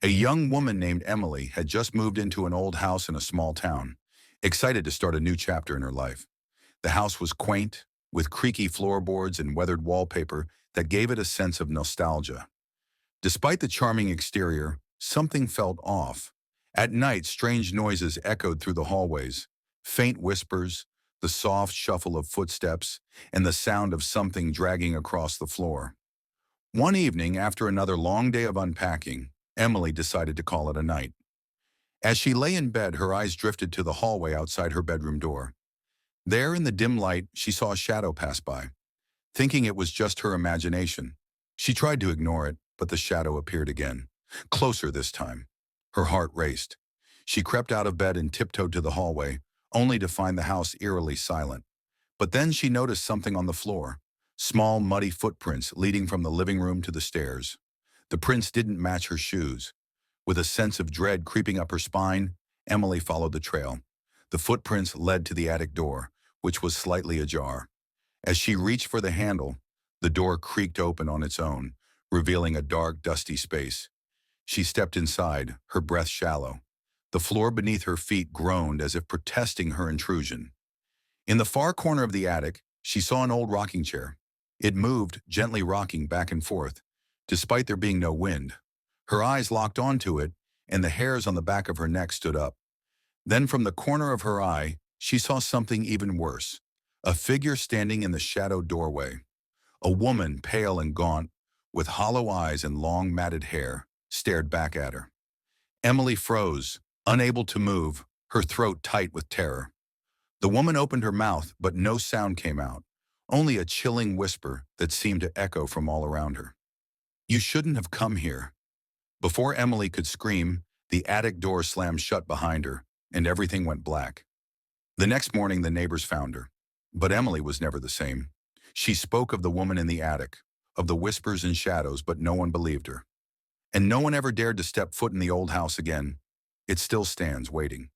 A young woman named Emily had just moved into an old house in a small town, excited to start a new chapter in her life. The house was quaint, with creaky floorboards and weathered wallpaper that gave it a sense of nostalgia. Despite the charming exterior, something felt off. At night, strange noises echoed through the hallways, faint whispers, the soft shuffle of footsteps, and the sound of something dragging across the floor. One evening, after another long day of unpacking, Emily decided to call it a night. As she lay in bed, her eyes drifted to the hallway outside her bedroom door. There, in the dim light, she saw a shadow pass by. Thinking it was just her imagination, she tried to ignore it, but the shadow appeared again, closer this time. Her heart raced. She crept out of bed and tiptoed to the hallway, only to find the house eerily silent. But then she noticed something on the floor, small, muddy footprints leading from the living room to the stairs. The prints didn't match her shoes. With a sense of dread creeping up her spine, Emily followed the trail. The footprints led to the attic door, which was slightly ajar. As she reached for the handle, the door creaked open on its own, revealing a dark, dusty space. She stepped inside, her breath shallow. The floor beneath her feet groaned as if protesting her intrusion. In the far corner of the attic, she saw an old rocking chair. It moved, gently rocking back and forth, despite there being no wind. Her eyes locked onto it, and the hairs on the back of her neck stood up. Then from the corner of her eye, she saw something even worse. A figure standing in the shadowed doorway. A woman, pale and gaunt, with hollow eyes and long matted hair, stared back at her. Emily froze, unable to move, her throat tight with terror. The woman opened her mouth, but no sound came out, only a chilling whisper that seemed to echo from all around her. "You shouldn't have come here." Before Emily could scream, the attic door slammed shut behind her, and everything went black. The next morning, the neighbors found her. But Emily was never the same. She spoke of the woman in the attic, of the whispers and shadows, but no one believed her. And no one ever dared to step foot in the old house again. It still stands, waiting.